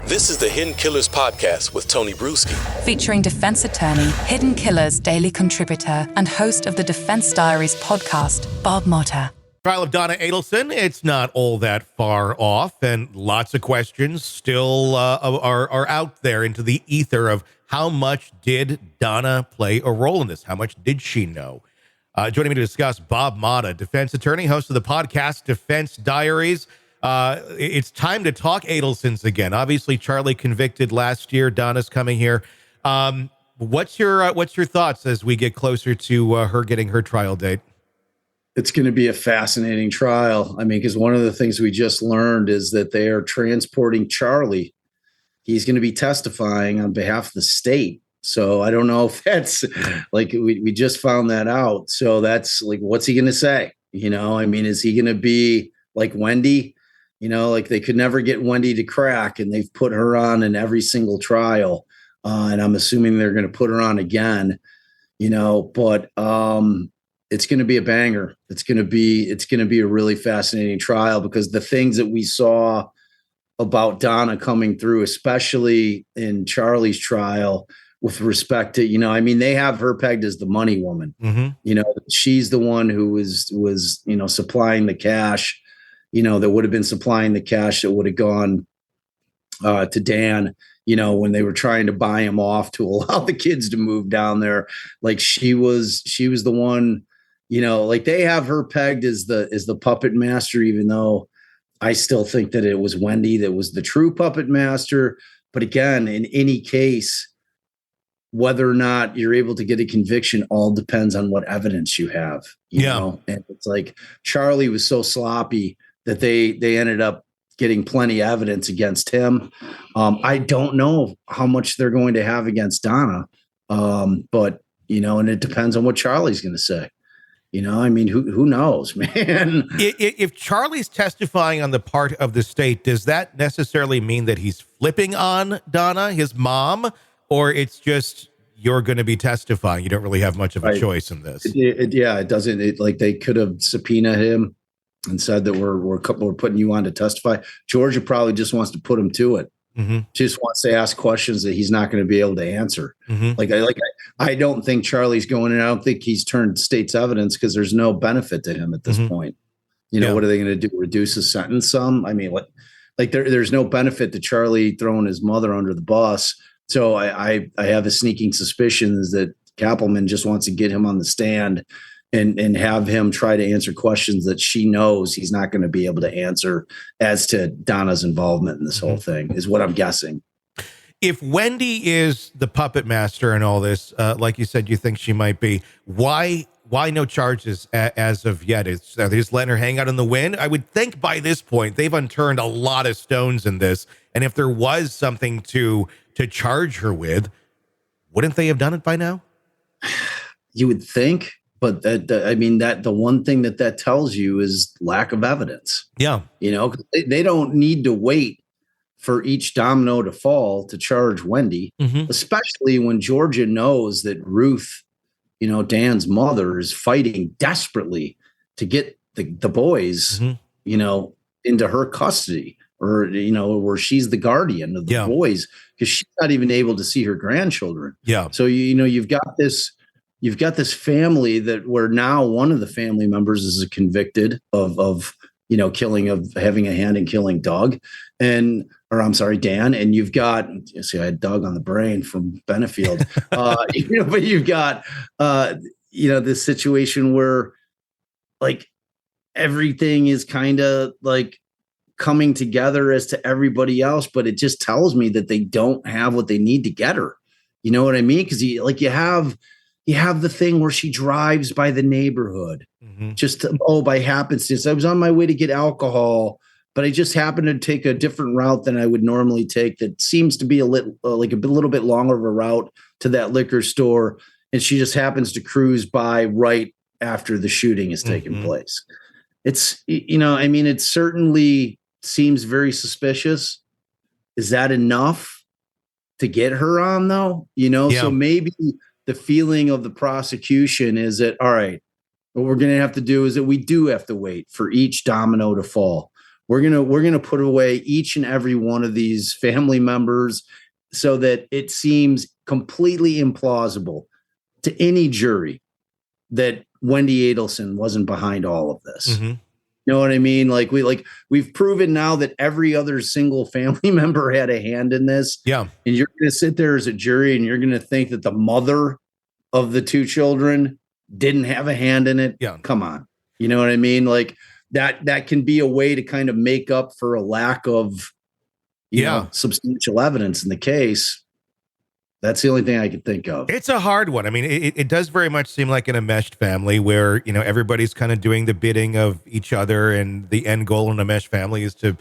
This is the Hidden Killers podcast with Tony Bruschi. Featuring defense attorney, Hidden Killers daily contributor, and host of the Defense Diaries podcast, Bob Motta. Trial of Donna Adelson, it's not all that far off, and lots of questions still are out there into the ether of how much did Donna play a role in this? How much did she know? Joining me to discuss, Bob Motta, defense attorney, host of the podcast Defense Diaries. It's time to talk Adelsons again. Obviously, Charlie convicted last year. Donna's coming here. What's your thoughts as we get closer to her getting her trial date? It's going to be a fascinating trial. I mean, because one of the things we just learned is that they are transporting Charlie. He's going to be testifying on behalf of the state. So I don't know if that's like, we just found that out. So that's like, what's he going to say? You know, I mean, is he going to be like Wendy? You know, like they could never get Wendy to crack, and they've put her on in every single trial. And I'm assuming they're going to put her on again, you know, but it's going to be a banger. It's going to be a really fascinating trial, because the things that we saw about Donna coming through, especially in Charlie's trial with respect to, you know, I mean, they have her pegged as the money woman. Mm-hmm. You know, she's the one who was, you know, supplying the cash, you know, that would have been supplying the cash that would have gone to Dan, you know, when they were trying to buy him off to allow the kids to move down there. Like she was the one, you know, like they have her pegged as the puppet master, even though I still think that it was Wendy that was the true puppet master. But again, in any case, whether or not you're able to get a conviction all depends on what evidence you have, you know? And it's like Charlie was so sloppy that they ended up getting plenty of evidence against him. I don't know how much they're going to have against Donna, but, you know, and it depends on what Charlie's going to say. You know, I mean, who knows, man? If Charlie's testifying on the part of the state, does that necessarily mean that he's flipping on Donna, his mom, or it's just you're going to be testifying? You don't really have much of a choice in this. It doesn't. Like they could have subpoenaed him and said that we're putting you on to testify. Georgia probably just wants to put him to it. Mm-hmm. Just wants to ask questions that he's not going to be able to answer. Mm-hmm. I don't think Charlie's going, and I don't think he's turned state's evidence, because there's no benefit to him at this point. You know, what are they going to do? Reduce his sentence some? I mean, there's no benefit to Charlie throwing his mother under the bus. So I have a sneaking suspicion is that Kappelman just wants to get him on the stand and have him try to answer questions that she knows he's not going to be able to answer as to Donna's involvement in this whole thing, is what I'm guessing. If Wendy is the puppet master and all this, like you said, you think she might be, why no charges as of yet? Are they just letting her hang out in the wind? I would think by this point they've unturned a lot of stones in this, and if there was something to charge her with, wouldn't they have done it by now? You would think. But the one thing that tells you is lack of evidence. Yeah. You know, they don't need to wait for each domino to fall to charge Wendy, especially when Georgia knows that Ruth, you know, Dan's mother, is fighting desperately to get the boys, you know, into her custody, or, you know, where she's the guardian of the boys, because she's not even able to see her grandchildren. Yeah. So, you know, you've got this family that where now one of the family members is convicted of you know, having a hand in killing Dan. And you've got, I had Doug on the brain from Benefield, you know, but you've got, you know, this situation where like everything is kind of like coming together as to everybody else, but it just tells me that they don't have what they need to get her. You know what I mean? Because you have the thing where she drives by the neighborhood just by happenstance. I was on my way to get alcohol, but I just happened to take a different route than I would normally take. That seems to be a little bit longer of a route to that liquor store. And she just happens to cruise by right after the shooting has taken place. It's, you know, I mean, it certainly seems very suspicious. Is that enough to get her on though? You know, so maybe the feeling of the prosecution is that, all right, what we're going to have to do is that we do have to wait for each domino to fall. we're gonna put away each and every one of these family members so that it seems completely implausible to any jury that Wendy Adelson wasn't behind all of this. Mm-hmm. You know what I mean? We've proven now that every other single family member had a hand in this. Yeah. And you're going to sit there as a jury and you're going to think that the mother of the two children didn't have a hand in it. Yeah. Come on. You know what I mean? Like that can be a way to kind of make up for a lack of, you know, substantial evidence in the case. That's the only thing I could think of. It's a hard one. I mean, it does very much seem like an enmeshed family where, you know, everybody's kind of doing the bidding of each other, and the end goal in an enmeshed family is to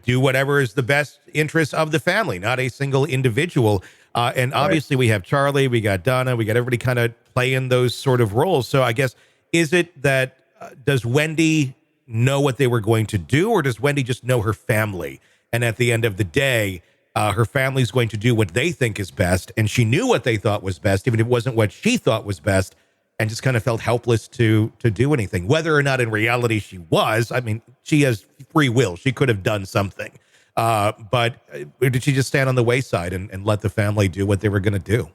do whatever is the best interest of the family, not a single individual. And obviously we have Charlie, we got Donna, we got everybody kind of playing those sort of roles. So I guess, is it that, does Wendy know what they were going to do, or does Wendy just know her family? And at the end of the day, her family's going to do what they think is best, and she knew what they thought was best, even if it wasn't what she thought was best, and just kind of felt helpless to do anything. Whether or not in reality she was, I mean, she has free will. She could have done something. But did she just stand on the wayside and let the family do what they were going to do?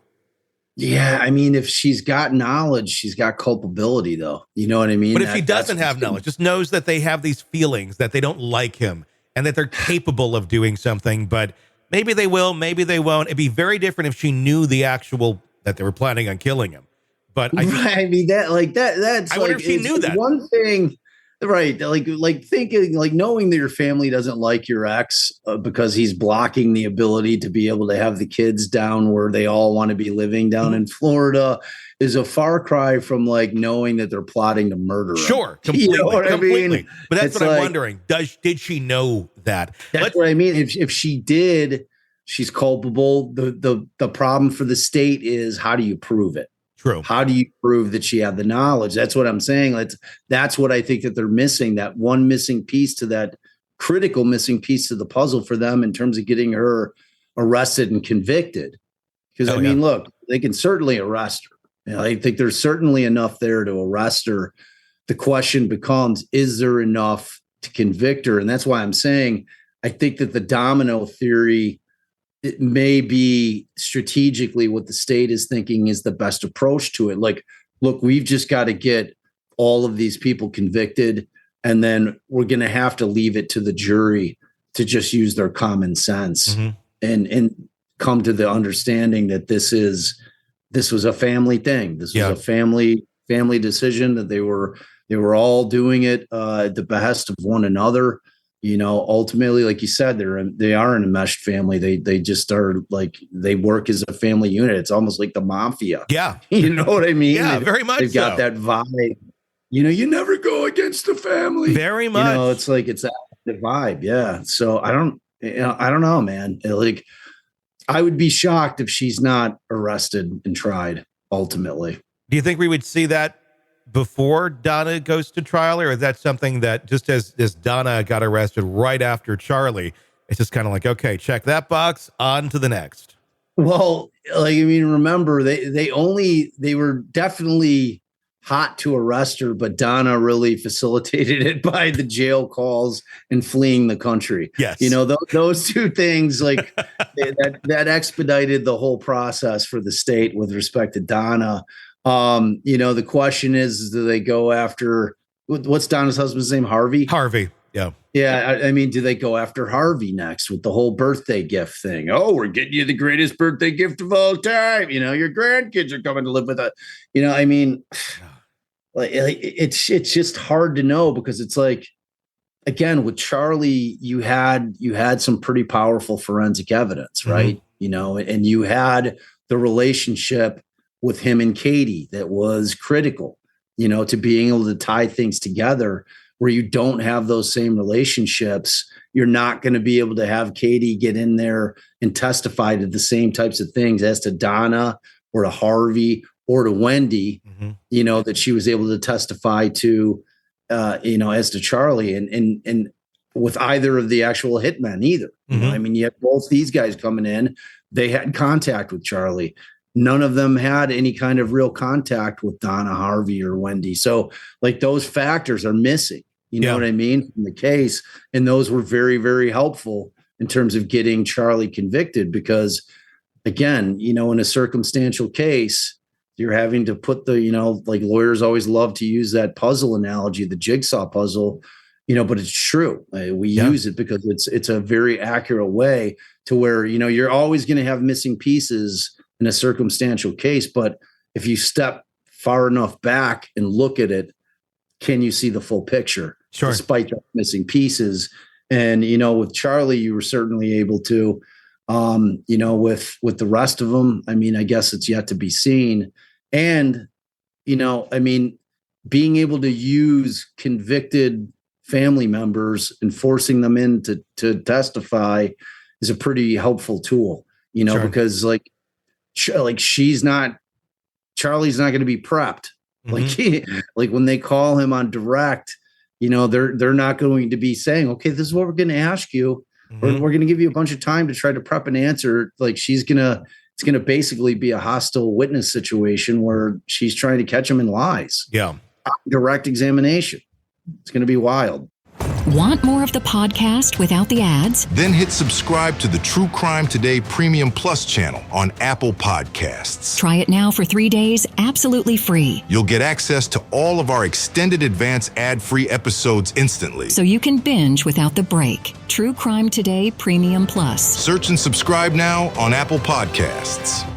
Yeah, I mean, if she's got knowledge, she's got culpability, though. You know what I mean? But if she doesn't have knowledge, just knows that they have these feelings, that they don't like him, and that they're capable of doing something, but maybe they will, maybe they won't. It'd be very different if she knew the actual, that they were planning on killing him. But I mean, that's I wonder if she knew that. One thing, right? Like thinking, like knowing that your family doesn't like your ex because he's blocking the ability to be able to have the kids down where they all want to be living down in Florida is a far cry from like knowing that they're plotting to murder him. Sure, completely, you know what completely. I mean? But that's It's what I'm like, wondering. Did she know that? That's what I mean. If she did, she's culpable. The problem for the state is, how do you prove it? True. How do you prove that she had the knowledge? That's what I'm saying. That's what I think that they're missing. That one missing piece to that critical missing piece to the puzzle for them in terms of getting her arrested and convicted. Because I mean, look, they can certainly arrest her. You know, I think there's certainly enough there to arrest her. The question becomes, is there enough to convict her? And that's why I'm saying I think that the domino theory, it may be strategically what the state is thinking is the best approach to it. Like, look, we've just got to get all of these people convicted, and then we're going to have to leave it to the jury to just use their common sense and come to the understanding that this was a family thing. This was a family decision, that they were all doing it at the behest of one another. You know, ultimately, like you said, they are an enmeshed family. They just are like, they work as a family unit. It's almost like the mafia. Yeah. You know what I mean? Yeah, very much. They've got that vibe. You know, you never go against the family. Very much. You know, it's like, it's the vibe. Yeah. So I don't know, man. Like, I would be shocked if she's not arrested and tried ultimately. Do you think we would see that before Donna goes to trial, or is that something that just as Donna got arrested right after Charlie, it's just kind of like, okay, check that box, on to the next? Well, like, I mean, remember, they were definitely hot to arrest her, but Donna really facilitated it by the jail calls and fleeing the country. Yes. You know, those two things, like that expedited the whole process for the state with respect to Donna. You know, the question is, do they go after, what's Donna's husband's name? Harvey? Harvey. Yeah. Yeah. I mean, do they go after Harvey next with the whole birthday gift thing? Oh, we're getting you the greatest birthday gift of all time. You know, your grandkids are coming to live with us. You know, I mean, like, it's just hard to know, because it's like, again, with Charlie, you had some pretty powerful forensic evidence, right? You know, and you had the relationship with him and Katie that was critical, you know, to being able to tie things together. Where you don't have those same relationships, you're not going to be able to have Katie get in there and testify to the same types of things as to Donna or to Harvey or to Wendy, you know, that she was able to testify to, you know, as to Charlie, and with either of the actual hitmen either. You know, I mean, you have both these guys coming in, they had contact with Charlie. None of them had any kind of real contact with Donna, Harvey, or Wendy. So like, those factors are missing. You know what I mean? From the case. And those were very, very helpful in terms of getting Charlie convicted, because again, you know, in a circumstantial case, you're having to put the, you know, like lawyers always love to use that puzzle analogy, the jigsaw puzzle, you know, but it's true. We use it because it's a very accurate way to where, you know, you're always going to have missing pieces in a circumstantial case. But if you step far enough back and look at it, can you see the full picture despite the missing pieces? And, you know, with Charlie, you were certainly able to, you know, with the rest of them, I mean, I guess it's yet to be seen. And, you know, I mean, being able to use convicted family members and forcing them in to testify is a pretty helpful tool, you know, because like Charlie's not going to be prepped. Like when they call him on direct, you know, they're not going to be saying, okay, this is what we're going to ask you. We're going to give you a bunch of time to try to prep an answer. Like it's going to basically be a hostile witness situation where she's trying to catch him in lies. Yeah. Direct examination. It's going to be wild. Want more of the podcast without the ads? Then hit subscribe to the True Crime Today Premium Plus channel on Apple Podcasts. Try it now for 3 days, absolutely free. You'll get access to all of our extended advance ad-free episodes instantly. So you can binge without the break. True Crime Today Premium Plus. Search and subscribe now on Apple Podcasts.